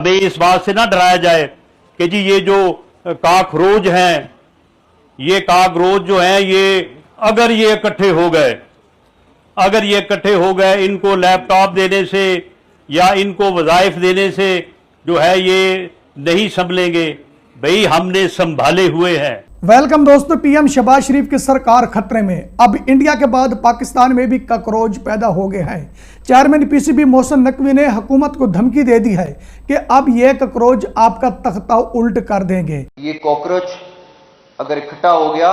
हमें इस बात से ना डराया जाए कि जी ये जो काकरोच हैं, ये काकरोच जो हैं, ये अगर ये इकट्ठे हो गए, इनको लैपटॉप देने से या इनको वज़ाइफ देने से जो है ये नहीं संभलेंगे। भाई हमने संभाले हुए हैं। वेलकम दोस्तों, पीएम शहबाज शरीफ की सरकार खतरे में। अब इंडिया के बाद पाकिस्तान में भी कॉकरोच पैदा हो गए हैं। चेयरमैन पीसीबी मोहसिन नकवी ने हुकूमत को धमकी दे दी है कि अब ये कॉकरोच आपका तख्ता उल्ट कर देंगे। ये कॉकरोच अगर इकट्ठा हो गया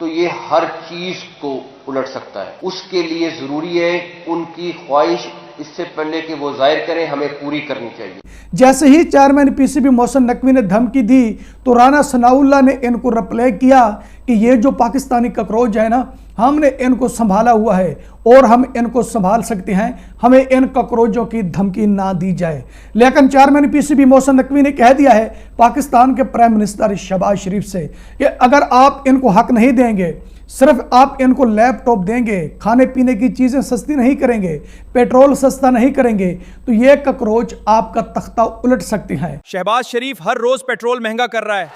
तो ये हर चीज को उलट सकता है। उसके लिए जरूरी है उनकी ख्वाहिश इससे पहले कि वो जाहिर करें, हमें पूरी करनी चाहिए। जैसे ही चेयरमैन पीसीबी मोहसिन नकवी ने धमकी दी तो राना सनाउल्लाह ने इनको रिप्लाई किया कि ये जो पाकिस्तानी कॉकरोच है ना, हमने इनको संभाला हुआ है और हम इनको संभाल सकते हैं, हमें इन कॉकरोचों की धमकी ना दी जाए। लेकिन चेयरमैन पीसीबी मोहसिन नकवी ने कह दिया है पाकिस्तान के प्राइम मिनिस्टर शहबाज शरीफ से कि अगर आप इनको हक नहीं देंगे, सिर्फ आप इनको लैपटॉप देंगे, खाने पीने की चीजें सस्ती नहीं करेंगे, पेट्रोल सस्ता नहीं करेंगे, तो ये कॉकरोच आपका तख्ता उलट सकते हैं। शहबाज शरीफ हर रोज पेट्रोल महंगा कर रहा है।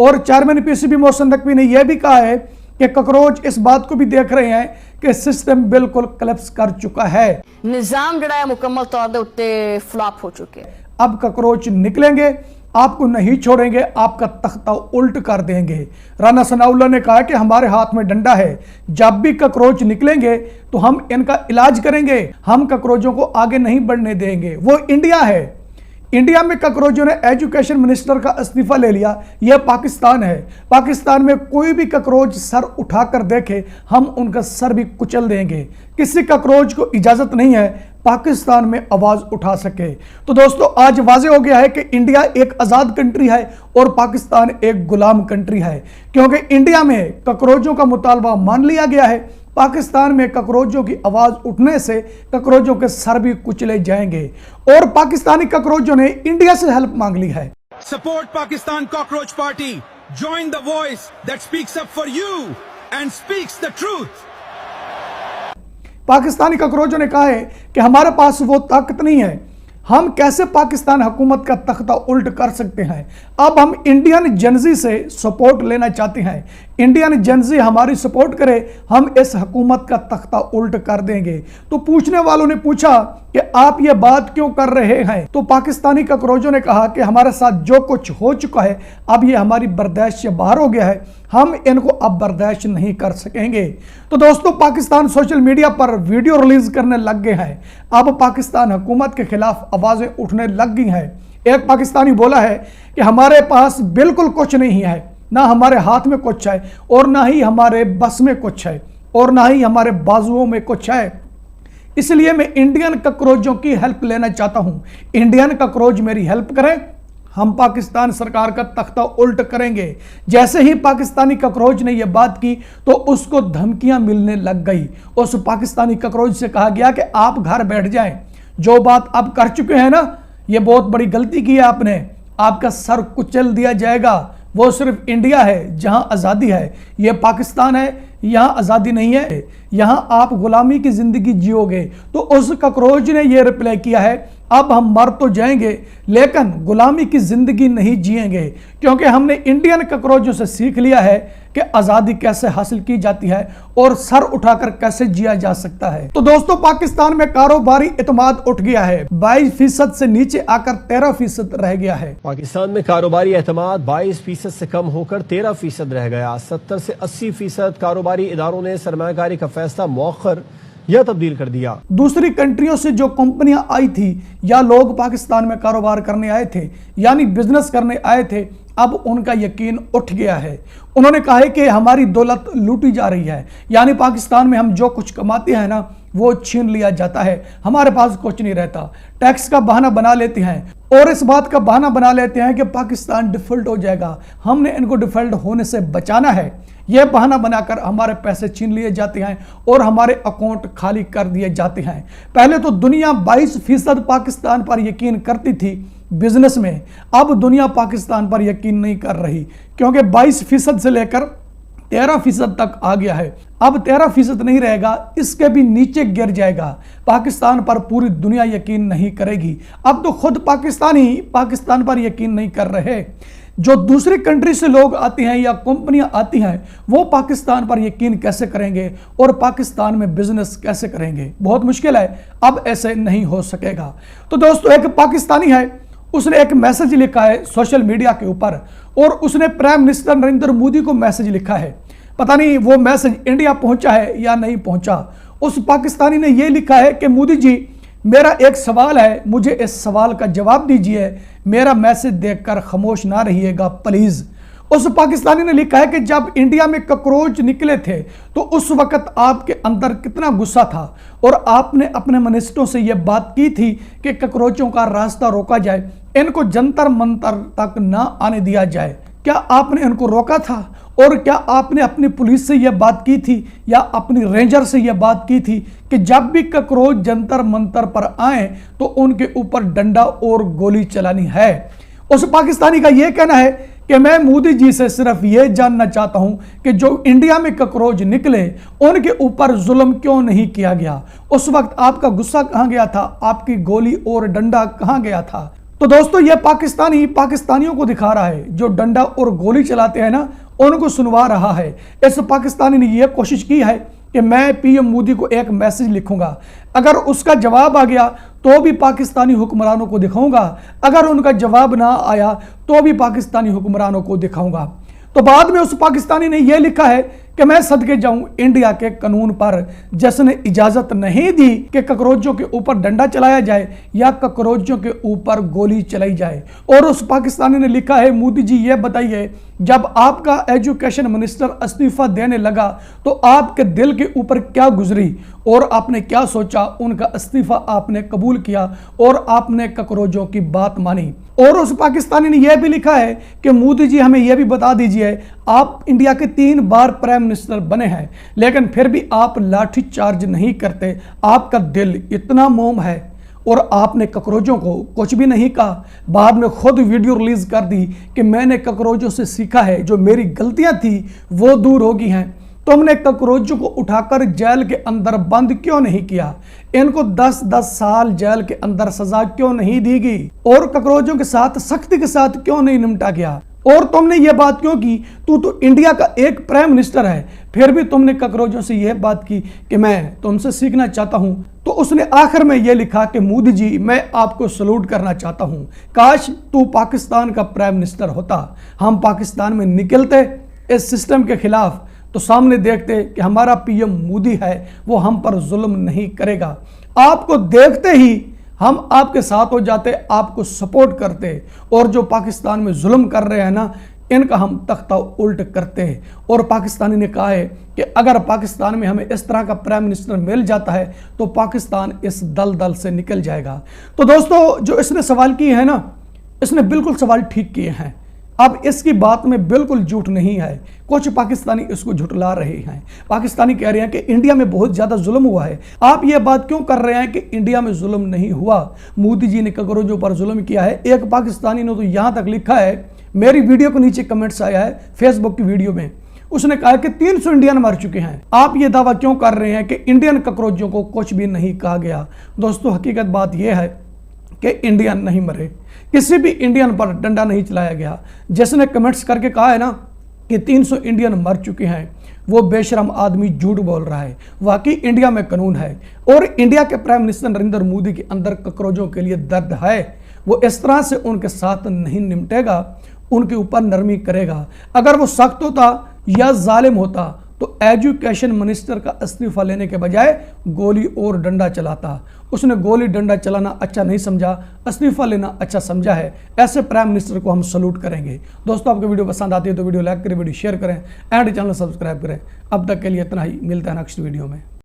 और चेयरमैन पीसीबी मोहसिन नकवी ने यह भी कहा है कि कॉकरोच इस बात को भी देख रहे हैं कि सिस्टम बिल्कुल कोलैप्स कर चुका है, निजाम जड़ा है मुकम्मल तौर पे उत्ते फ्लॉप हो चुके हैं। अब कॉकरोच निकलेंगे, आपको नहीं छोड़ेंगे, आपका तख्ता उल्ट कर देंगे। राना सनाउल्लाह ने कहा कि हमारे हाथ में डंडा है, जब भी कॉकरोच निकलेंगे तो हम इनका इलाज करेंगे, हम कॉकरोचों को आगे नहीं बढ़ने देंगे। वो इंडिया है, इंडिया में कॉकरोचों ने एजुकेशन मिनिस्टर का इस्तीफा ले लिया। यह पाकिस्तान है, पाकिस्तान में कोई भी कॉकरोच सर उठाकर देखे, हम उनका सर भी कुचल देंगे। किसी कॉकरोच को इजाजत नहीं है पाकिस्तान में आवाज उठा सके। तो दोस्तों, आज वाजे हो गया है कि इंडिया एक आजाद कंट्री है और पाकिस्तान एक गुलाम कंट्री है, क्योंकि इंडिया में कॉकरोचों का मुतालबा मान लिया गया है, पाकिस्तान में कॉकरोचों की आवाज उठने से कॉकरोचों के सर भी कुचले जाएंगे। और पाकिस्तानी कॉकरोचों ने इंडिया से हेल्प मांग ली है। Support Pakistan cockroach party, join the voice that speaks up for you and speaks the truth. Pakistani कॉकरोचों ने कहा है कि हमारे पास वो ताकत नहीं है, हम कैसे पाकिस्तान हुकूमत का तख्ता उल्ट कर सकते हैं। अब हम इंडियन जनजी से सपोर्ट लेना चाहते हैं, इंडियन जनजी हमारी सपोर्ट करे, हम इस हुकूमत का तख्ता उल्ट कर देंगे। तो पूछने वालों ने पूछा कि आप ये बात क्यों कर रहे हैं, तो पाकिस्तानी कॉकरोचों ने कहा कि हमारे साथ जो कुछ हो चुका है अब ये हमारी बर्दाश्त से बाहर हो गया है, हम इनको अब बर्दाश्त नहीं कर सकेंगे। तो दोस्तों, पाकिस्तान सोशल मीडिया पर वीडियो रिलीज करने लग गए हैं। अब पाकिस्तान हुकूमत के खिलाफ आवाजें उठने लग गई हैं। एक पाकिस्तानी बोला है कि हमारे पास बिल्कुल कुछ नहीं है, ना हमारे हाथ में कुछ है और ना ही हमारे बस में कुछ है और ना ही हमारे बाजुओं में कुछ है, इसलिए मैं इंडियन कॉकरोचों की हेल्प लेना चाहता हूं। इंडियन कॉकरोच मेरी हेल्प करें, हम पाकिस्तान सरकार का तख्ता उल्ट करेंगे। जैसे ही पाकिस्तानी कॉकरोच ने यह बात की तो उसको धमकियां मिलने लग गई। उस पाकिस्तानी कॉकरोच से कहा गया कि आप घर बैठ जाएं, जो बात आप कर चुके हैं ना, यह बहुत बड़ी गलती की है आपने, आपका सर कुचल दिया जाएगा। वो सिर्फ इंडिया है जहां आज़ादी है, यह पाकिस्तान है, यहां आज़ादी नहीं है, यहां आप गुलामी की जिंदगी जियोगे। तो उस कॉकरोच ने यह रिप्लाई किया है अब हम मर तो जाएंगे लेकिन गुलामी की जिंदगी नहीं जिएंगे, क्योंकि हमने इंडियन कॉकरोचों से सीख लिया है कि आज़ादी कैसे हासिल की जाती है और सर उठाकर कैसे जिया जा सकता है। तो दोस्तों, पाकिस्तान में कारोबारी एतमाद उठ गया है, 22% से नीचे आकर 13% रह गया है। पाकिस्तान में कारोबारी एतमाद 22% से कम होकर 13% रह गया। 70 से 80% कारोबारी इदारों ने सरमायाकारी का फैसला मौखर यह तब्दील कर दिया। दूसरी कंट्रियों से जो कंपनियां आई थी या लोग पाकिस्तान में कारोबार करने आए थे, यानी बिजनेस करने आए थे, अब उनका यकीन उठ गया है। उन्होंने कहा है कि हमारी दौलत लूटी जा रही है, यानी पाकिस्तान में हम जो कुछ कमाते हैं ना वो छीन लिया जाता है, हमारे पास कुछ नहीं रहता। टैक्स का बहाना बना लेते हैं और इस बात का बहाना बना लेते हैं कि पाकिस्तान डिफॉल्ट हो जाएगा, हमने इनको डिफॉल्ट होने से बचाना है। यह बहाना बनाकर हमारे पैसे छीन लिए जाते हैं और हमारे अकाउंट खाली कर दिए जाते हैं। पहले तो दुनिया 22% पाकिस्तान पर यकीन करती थी बिजनेस में, अब दुनिया पाकिस्तान पर यकीन नहीं कर रही, क्योंकि 22% से लेकर 13% तक आ गया है। अब 13% नहीं रहेगा, इसके भी नीचे गिर जाएगा। पाकिस्तान पर पूरी दुनिया यकीन नहीं करेगी। अब तो खुद पाकिस्तानी पाकिस्तान पर यकीन नहीं कर रहे। जो दूसरी कंट्री से लोग आते हैं या कंपनियां आती हैं वो पाकिस्तान पर यकीन कैसे करेंगे और पाकिस्तान में बिजनेस कैसे करेंगे? बहुत मुश्किल है, अब ऐसे नहीं हो सकेगा। तो दोस्तों, एक पाकिस्तानी है, उसने एक मैसेज लिखा है सोशल मीडिया के ऊपर और उसने प्राइम मिनिस्टर नरेंद्र मोदी को मैसेज लिखा है। पता नहीं वो मैसेज इंडिया पहुंचा है या नहीं पहुंचा। उस पाकिस्तानी ने यह लिखा है कि मोदी जी, मेरा एक सवाल है, मुझे इस सवाल का जवाब दीजिए, मेरा मैसेज देखकर खामोश ना रहिएगा प्लीज। उस पाकिस्तानी ने लिखा है कि जब इंडिया में कॉकरोच निकले थे तो उस वक्त आपके अंदर कितना गुस्सा था और आपने अपने मिनिस्टरों से यह बात की थी कि कॉकरोचों का रास्ता रोका जाए, इनको जंतर मंतर तक ना आने दिया जाए। क्या आपने इनको रोका था? और क्या आपने अपनी पुलिस से यह बात की थी या अपनी रेंजर से यह बात की थी कि जब भी कॉकरोच जंतर मंतर पर आए तो उनके ऊपर डंडा और गोली चलानी है? उस पाकिस्तानी का यह कहना है कि मैं मोदी जी से सिर्फ यह जानना चाहता हूं कि जो इंडिया में कॉकरोच निकले उनके ऊपर जुल्म क्यों नहीं किया गया? उस वक्त आपका गुस्सा कहां गया था? आपकी गोली और डंडा कहां गया था? तो दोस्तों, यह पाकिस्तानी पाकिस्तानियों को दिखा रहा है, जो डंडा और गोली चलाते हैं ना, उनको सुनवा रहा है। इस पाकिस्तानी ने यह कोशिश की है कि मैं पीएम मोदी को एक मैसेज लिखूंगा, अगर उसका जवाब आ गया तो भी पाकिस्तानी हुक्मरानों को दिखाऊंगा, अगर उनका जवाब ना आया तो भी पाकिस्तानी हुक्मरानों को दिखाऊंगा। तो बाद में उस पाकिस्तानी ने यह लिखा है कि मैं सदके जाऊं इंडिया के कानून पर, जिसने इजाजत नहीं दी कि कॉकरोचों के ऊपर डंडा चलाया जाए या कॉकरोचों के ऊपर गोली चलाई जाए। और उस पाकिस्तानी ने लिखा है, मोदी जी ये बताइए, जब आपका एजुकेशन मिनिस्टर इस्तीफा देने लगा तो आपके दिल के ऊपर क्या गुजरी और आपने क्या सोचा? उनका इस्तीफा आपने कबूल किया और आपने कॉकरोचों की बात मानी। और उस पाकिस्तानी ने यह भी लिखा है कि मोदी जी हमें यह भी बता दीजिए, आप इंडिया के 3 बार प्राइम मिनिस्टर बने हैं लेकिन फिर भी आप लाठी चार्ज नहीं करते, आपका दिल इतना मोम है और आपने कॉकरोचों को कुछ भी नहीं कहा। बाद में खुद वीडियो रिलीज कर दी कि मैंने कॉकरोचों से सीखा है, जो मेरी गलतियां थी वो दूर हो गई हैं। तुमने कॉकरोचों को उठाकर जेल के अंदर बंद क्यों नहीं किया? इनको 10-10 साल जेल के अंदर सजा क्यों नहीं दी गई? और कॉकरोचों के साथ सख्ती के साथ क्यों नहीं निपटा गया? और तुमने यह बात क्यों की? तू तो इंडिया का एक प्राइम मिनिस्टर है, फिर भी तुमने कॉकरोचों से यह बात की कि मैं तुमसे सीखना चाहता हूं। तो उसने आखिर में यह लिखा कि मोदी जी, मैं आपको सलूट करना चाहता हूं, काश तू पाकिस्तान का प्राइम मिनिस्टर होता, हम पाकिस्तान में निकलते इस सिस्टम के खिलाफ तो सामने देखते कि हमारा पीएम मोदी है, वो हम पर जुल्म नहीं करेगा। आपको देखते ही हम आपके साथ हो जाते, आपको सपोर्ट करते और जो पाकिस्तान में जुल्म कर रहे हैं ना, इनका हम तख्ता उल्ट करते हैं। और पाकिस्तानी ने कहा है कि अगर पाकिस्तान में हमें इस तरह का प्राइम मिनिस्टर मिल जाता है तो पाकिस्तान इस दलदल से निकल जाएगा। तो दोस्तों, जो इसने सवाल किए हैं ना, इसने बिल्कुल सवाल ठीक किए हैं। अब इसकी बात में बिल्कुल झूठ नहीं है। कुछ पाकिस्तानी इसको झुठला रहे हैं। पाकिस्तानी कह रहे हैं कि इंडिया में बहुत ज्यादा जुल्म हुआ है। आप ये बात क्यों कर रहे हैं कि इंडिया में जुल्म नहीं हुआ? मोदी जी ने कॉकरोचों पर जुल्म किया है। एक पाकिस्तानी ने तो यहां तक लिखा है, मेरी वीडियो के नीचे कमेंट्स आया है फेसबुक की वीडियो में, उसने कहा कि 300 इंडियन मर चुके हैं। आप ये दावा क्यों कर रहे हैं कि इंडियन कॉकरोचों को कुछ भी नहीं कहा गया? दोस्तों, हकीकत बात यह है कि इंडियन नहीं मरे, किसी भी इंडियन पर डंडा नहीं चलाया गया। जिसने कमेंट्स करके कहा है ना कि 300 इंडियन मर चुके हैं, वो बेशरम आदमी झूठ बोल रहा है। वाकई इंडिया में कानून है और इंडिया के प्राइम मिनिस्टर नरेंद्र मोदी के अंदर कॉकरोचों के लिए दर्द है। वो इस तरह से उनके साथ नहीं निपटेगा, उनके ऊपर नरमी करेगा। अगर वो सख्त होता या जालिम होता तो एजुकेशन मिनिस्टर का इस्तीफा लेने के बजाय गोली और डंडा चलाता। उसने गोली डंडा चलाना अच्छा नहीं समझा, इस्तीफा लेना अच्छा समझा है। ऐसे प्राइम मिनिस्टर को हम सलूट करेंगे। दोस्तों, आपको वीडियो पसंद आती है तो वीडियो लाइक करें, वीडियो शेयर करें एंड चैनल सब्सक्राइब करें। अब तक के लिए इतना ही, मिलता है नेक्स्ट वीडियो में।